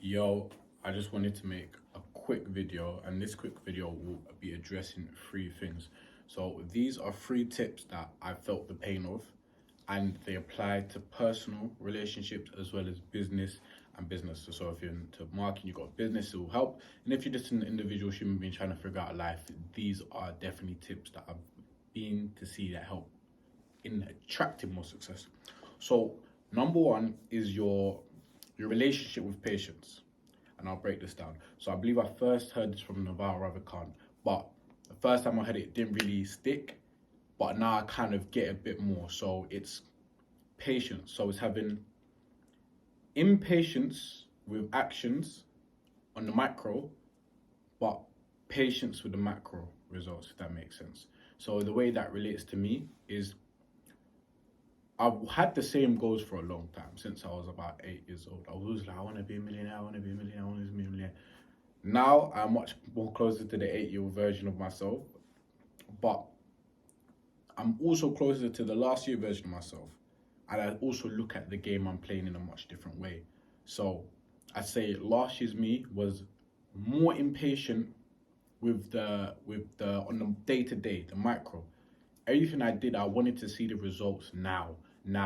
Yo, I just wanted to make a quick video, and this quick video will be addressing three things. So these are three tips that I felt the pain of, and they apply to personal relationships as well as business and business. So if you're into marketing, you've got business, it will help. And if you're just an individual human being trying to figure out life, these are definitely tips that I've been to see that help in attracting more success. So number one is your relationship with patients, and I'll break this down. So I believe I first heard this from Naval Ravikant, but the first time I heard it, it didn't really stick, but now I kind of get a bit more. So it's patience. So it's having impatience with actions on the micro, but patience with the macro results, if that makes sense. So the way that relates to me is I've had the same goals for a long time, since I was about 8 years old. I was like, I want to be a millionaire, I want to be a millionaire, I want to be a millionaire. Now I'm much more closer to the 8-year-old version of myself, but I'm also closer to the last year version of myself. And I also look at the game I'm playing in a much different way. So I'd say last year's me was more impatient with the on the day to day, the micro. Everything I did, I wanted to see the results now. When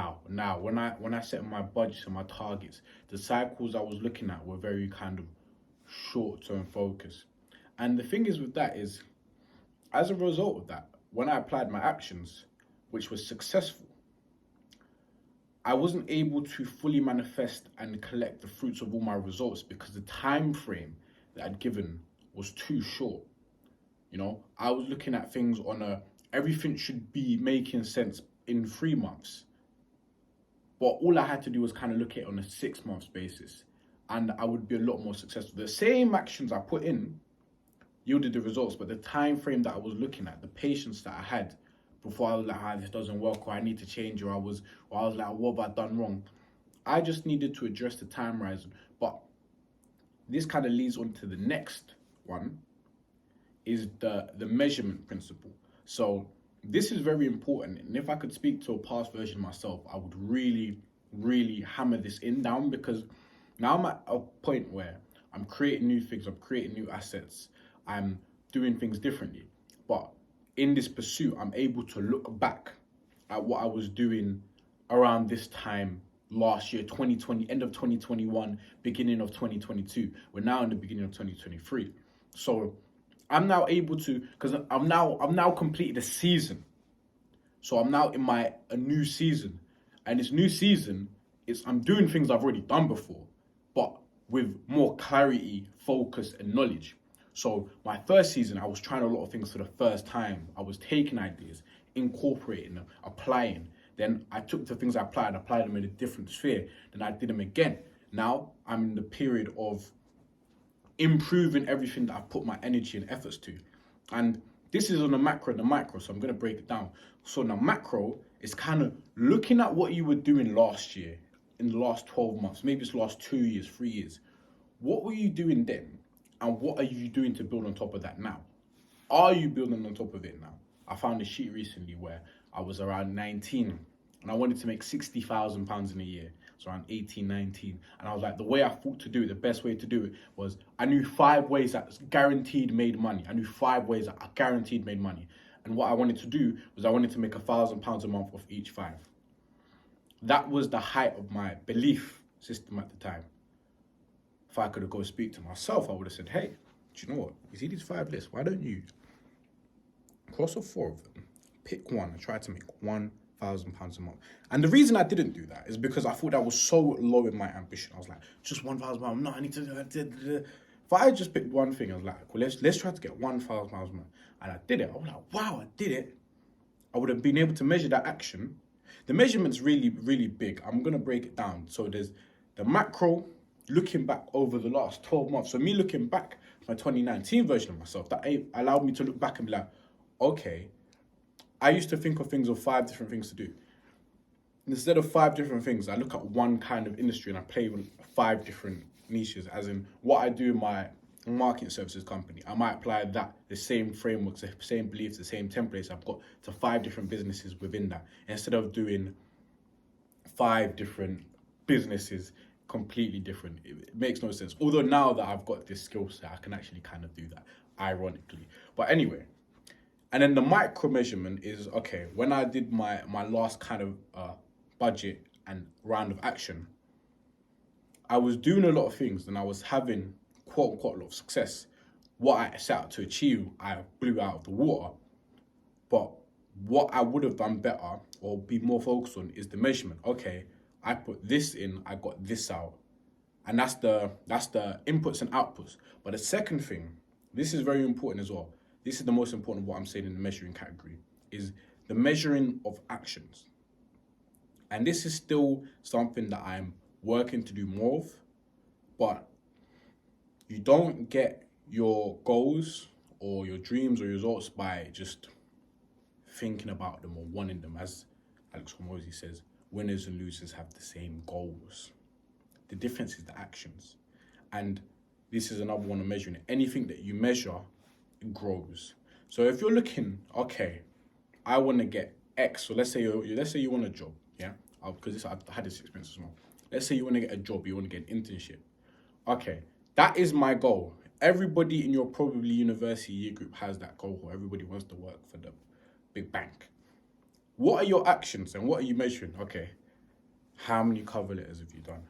I set my budgets and my targets, the cycles I was looking at were very kind of short term focus. And the thing is with that is, as a result of that, when I applied my actions, which was successful, I wasn't able to fully manifest and collect the fruits of all my results because the time frame that I'd given was too short. I was looking at things on everything should be making sense in 3 months. But all I had to do was kind of look at it on a 6 months basis, and I would be a lot more successful. The same actions I put in yielded the results, but the time frame that I was looking at, the patience that I had before I was like, this doesn't work, or I need to change, or I was like, what have I done wrong? I just needed to address the time horizon. But this kind of leads on to the next one, is the measurement principle. So this is very important, and if I could speak to a past version of myself, I would really, really hammer this down, because now I'm at a point where I'm creating new things, I'm creating new assets, I'm doing things differently. But in this pursuit, I'm able to look back at what I was doing around this time last year, 2020, end of 2021, beginning of 2022. We're now in the beginning of 2023. So I'm now able to, because I'm now completed a season. So I'm now in a new season. And this new season, I'm doing things I've already done before, but with more clarity, focus, and knowledge. So my first season, I was trying a lot of things for the first time. I was taking ideas, incorporating them, applying. Then I took the things I applied them in a different sphere. Then I did them again. Now I'm in the period of improving everything that I put my energy and efforts to. And this is on the macro and the micro, so I'm going to break it down. So on the macro, it's kind of looking at what you were doing last year, in the last 12 months, maybe it's the last 2 years, 3 years. What were you doing then? And what are you doing to build on top of that now? Are you building on top of it now? I found a sheet recently where I was around 19 and I wanted to make £60,000 in a year. So around 18, 19. And I was like, the way I thought to do it, the best way to do it was, I knew 5 ways that guaranteed made money. I knew 5 ways that I guaranteed made money. And what I wanted to do was I wanted to make £1,000 a month off each 5. That was the height of my belief system at the time. If I could have go speak to myself, I would have said, hey, do you know what? You see these 5 lists? Why don't you cross off 4 of them, pick one and try to make £1,000 a month? And the reason I didn't do that is because I thought that was so low in my ambition. I was like, just £1,000. No, I need to. If I just picked one thing, I was like, well, let's try to get £1,000 a month. And I did it. I was like, wow, I did it. I would have been able to measure that action. The measurement's really, really big. I'm going to break it down. So there's the macro, looking back over the last 12 months. So me looking back, my 2019 version of myself, that allowed me to look back and be like, okay, I used to think of things of 5 different things to do. Instead of 5 different things, I look at one kind of industry and I play with 5 different niches, as in what I do in my marketing services company. I might apply the same frameworks, the same beliefs, the same templates I've got to 5 different businesses within that. Instead of doing 5 different businesses completely different. It makes no sense. Although now that I've got this skill set, I can actually kind of do that, ironically. But anyway, and then the micro measurement is, okay, when I did my last kind of budget and round of action, I was doing a lot of things and I was having quote unquote a lot of success. What I set out to achieve, I blew out of the water. But what I would have done better or be more focused on is the measurement. Okay, I put this in, I got this out. And that's the inputs and outputs. But the second thing, this is very important as well. This is the most important of what I'm saying in the measuring category, is the measuring of actions. And this is still something that I'm working to do more of, but you don't get your goals or your dreams or results by just thinking about them or wanting them. As Alex Hormozy says, winners and losers have the same goals. The difference is the actions. And this is another one of measuring it. Anything that you measure, it grows. So if you're looking, okay, I want to get X. So let's say you want a job, yeah? Because I've had this experience as well. Let's say you want to get a job, you want to get an internship. Okay, that is my goal. Everybody in your probably university year group has that goal, or everybody wants to work for the big bank. What are your actions and what are you measuring? Okay, how many cover letters have you done?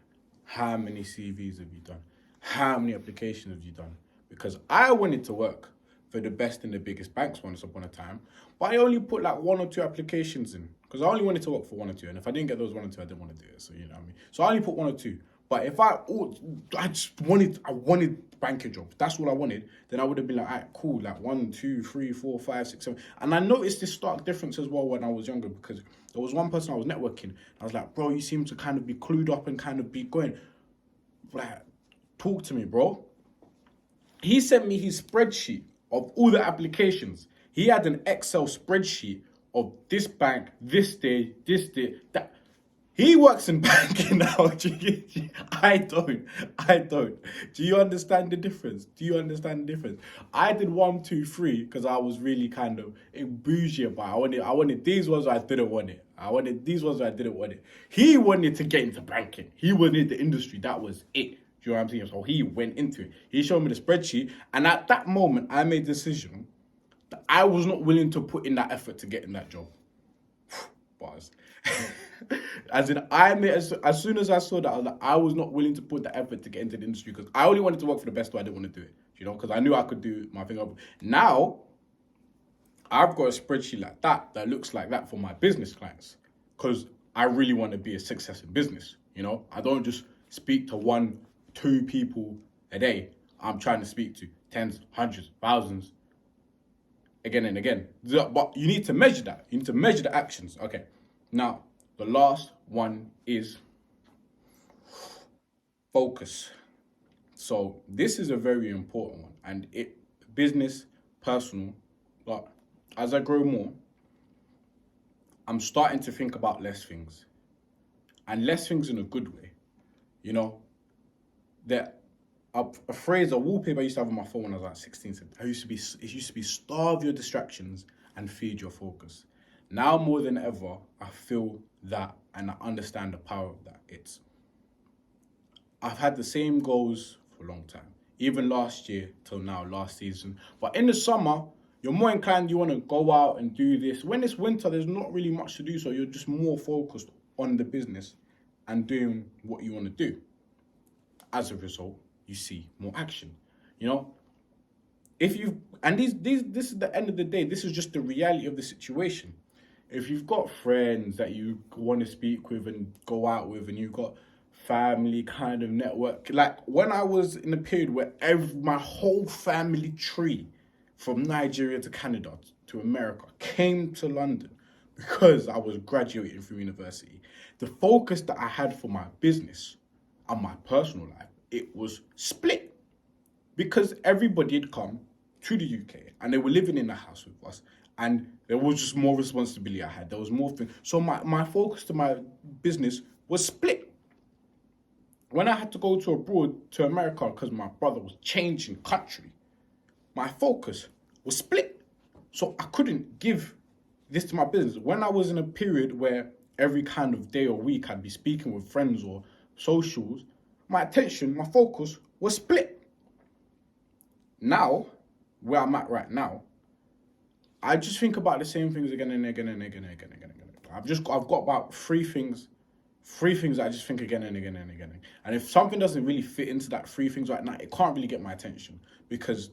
How many CVs have you done? How many applications have you done? Because I wanted to work for the best and the biggest banks once upon a time, but I only put like 1 or 2 applications in because I only wanted to work for 1 or 2, and if I didn't get those 1 or 2, I didn't want to do it. So you know what I mean. So I only put 1 or 2. But if I wanted banking jobs, that's all I wanted, then I would have been like, all right, cool, like 1, 2, 3, 4, 5, 6, 7. And I noticed this stark difference as well when I was younger, because there was one person I was networking. I was like, bro, you seem to kind of be clued up and kind of be going, like, talk to me, bro. He sent me his spreadsheet of all the applications. He had an Excel spreadsheet of this bank, this day, that. He works in banking now. I don't. Do you understand the difference? I did 1, 2, 3 because I was really kind of bougie about it. I wanted these ones, I didn't want it. I wanted these ones, I didn't want it. He wanted to get into banking. He wanted the industry. That was it. Do you know what I'm saying? So he went into it. He showed me the spreadsheet. And at that moment, I made a decision that I was not willing to put in that effort to get in that job. Bars. As in, as soon as I saw that, I was not willing to put the effort to get into the industry because I only wanted to work for the best, so I didn't want to do it, you know, because I knew I could do my thing. Now, I've got a spreadsheet like that looks like that for my business clients because I really want to be a success in business, you know. I don't just speak to 1, 2 people a day. I'm trying to speak to tens, hundreds, thousands again and again. But you need to measure that. You need to measure the actions. Okay. Now, the last one is focus. So this is a very important one, and business, personal, but as I grow more, I'm starting to think about less things, and less things in a good way. You know, that a phrase, a wallpaper I used to have on my phone when I was like 16. It used to be starve your distractions and feed your focus. Now more than ever, I feel that and I understand the power of that. I've had the same goals for a long time, even last year till now, last season. But in the summer, you're more inclined, you want to go out and do this. When it's winter, there's not really much to do, so you're just more focused on the business and doing what you want to do. As a result, you see more action, you know? This is the end of the day, this is just the reality of the situation. If you've got friends that you want to speak with and go out with, and you've got family kind of network, like when I was in a period where my whole family tree from Nigeria to Canada to America came to London because I was graduating from university, the focus that I had for my business and my personal life, it was split because everybody had come to the UK and they were living in the house with us. And there was just more responsibility I had. There was more things. So my focus to my business was split. When I had to go to abroad, to America, because my brother was changing country, my focus was split. So I couldn't give this to my business. When I was in a period where every kind of day or week I'd be speaking with friends or socials, my attention, my focus was split. Now, where I'm at right now, I just think about the same things again and again and again and again and again and again. I've got about three things that I just think again and again and again. And if something doesn't really fit into that three things right now, it can't really get my attention because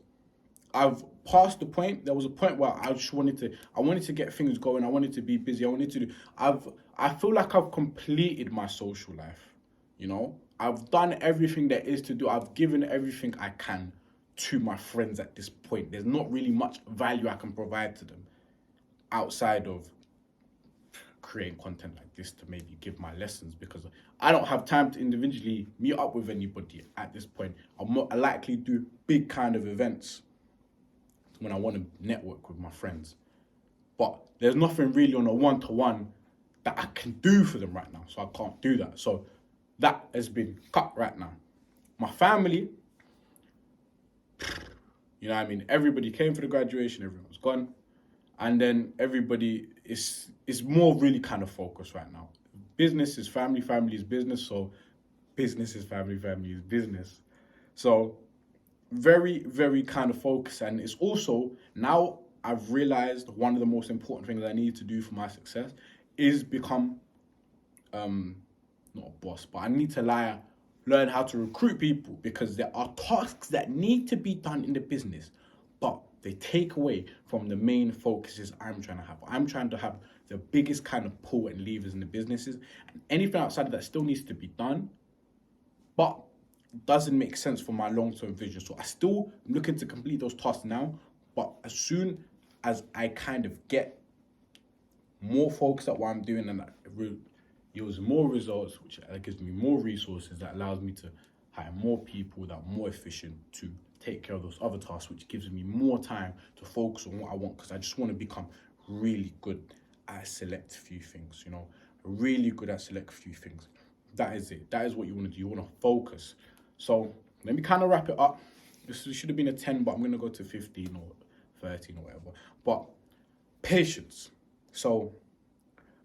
I've passed the point. There was a point where I wanted to get things going. I wanted to be busy. I feel like I've completed my social life. You know, I've done everything there is to do. I've given everything I can to my friends at this point. There's not really much value I can provide to them outside of creating content like this to maybe give my lessons, because I don't have time to individually meet up with anybody at this point. I'm more likely do big kind of events when I want to network with my friends. But there's nothing really on a one-to-one that I can do for them right now, so I can't do that. So that has been cut right now. My family, you know what I mean? Everybody came for the graduation, everyone was gone. And then everybody is more really kind of focused right now. Business is family, family is business. So business is family, family is business. So very, very kind of focused. And it's also, now I've realized one of the most important things I need to do for my success is become, not a boss, but I need to learn how to recruit people, because there are tasks that need to be done in the business, but they take away from the main focuses I'm trying to have. I'm trying to have the biggest kind of pull and levers in the businesses, and anything outside of that still needs to be done, but doesn't make sense for my long-term vision. So I still am looking to complete those tasks now, but as soon as I kind of get more focused at what I'm doing and that yields more results, which gives me more resources, that allows me to hire more people that are more efficient to take care of those other tasks, which gives me more time to focus on what I want, because I just want to become really good at select few things, you know, really good at select few things. That is it. That is what you want to do. You want to focus. So let me kind of wrap it up. This should have been a 10, but I'm going to go to 15 or 13 or whatever. But patience. So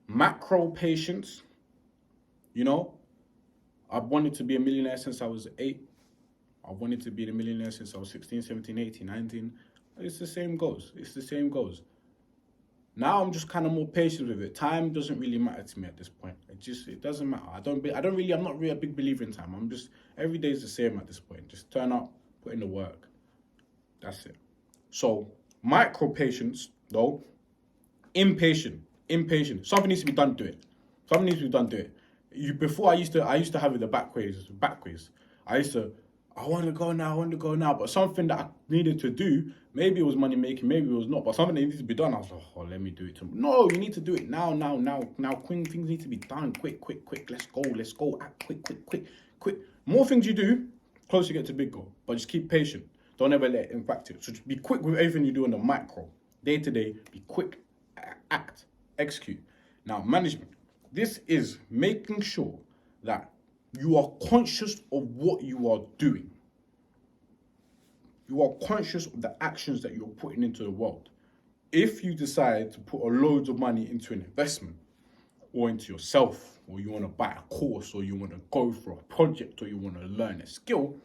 macro patience, you know, I've wanted to be a millionaire since I was 8. I wanted to be a millionaire since I was 16, 17, 18, 19. It's the same goes. Now I'm just kind of more patient with it. Time doesn't really matter to me at this point. It doesn't matter. I'm not really a big believer in time. I'm just, every day is the same at this point. Just turn up, put in the work. That's it. So micro patience though, impatient. Something needs to be done, do it. Before I used to have it the back ways. I want to go now. But something that I needed to do, maybe it was money making, maybe it was not, but something that needed to be done, I was like, oh, let me do it tomorrow. No, you need to do it now. Things need to be done quick. Let's go, act quick. More things you do, closer you get to big goal. But just keep patient. Don't ever let it impact it. So just be quick with everything you do in the micro. Day to day, be quick, act, execute. Now, management. This is making sure that you are conscious of what you are doing. You are conscious of the actions that you're putting into the world. If you decide to put loads of money into an investment or into yourself, or you want to buy a course, or you want to go for a project, or you want to learn a skill,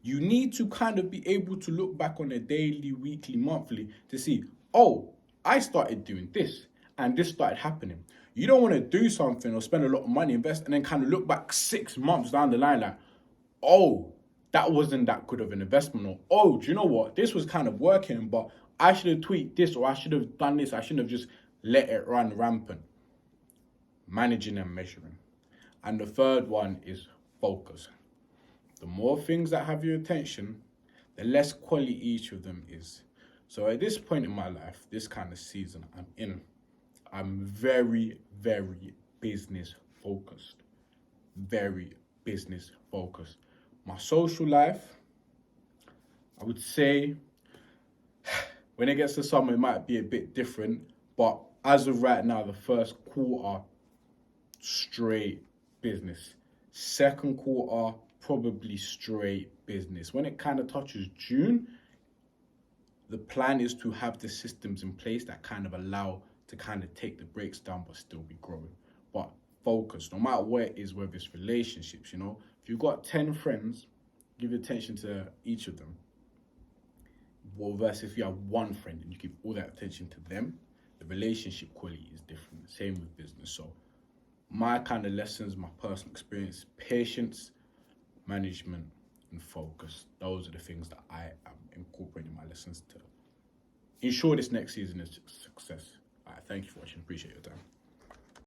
you need to kind of be able to look back on a daily, weekly, monthly to see, oh, I started doing this and this started happening. You don't want to do something or spend a lot of money, invest, and then kind of look back 6 months down the line like, oh, that wasn't that good of an investment, or, oh, do you know what? This was kind of working, but I should have tweaked this, or I should have done this. I shouldn't have just let it run rampant. Managing and measuring. And the third one is focus. The more things that have your attention, the less quality each of them is. So at this point in my life, this kind of season I'm in, I'm very, very business focused. My social life, I would say, when it gets to summer, it might be a bit different. But as of right now, the first quarter, straight business. Second quarter, probably straight business. When it kind of touches June, the plan is to have the systems in place that kind of allow to kind of take the brakes down but still be growing. But focus, no matter where it is, whether it's relationships, you know, If you've got 10 friends, give attention to each of them. Well, versus if you have one friend and you give all that attention to them, the relationship quality is different. Same with business. So my kind of lessons, my personal experience, patience, management, and focus. Those are the things that I am incorporating in my lessons to ensure this next season is a success. All right, thank you for watching. Appreciate your time.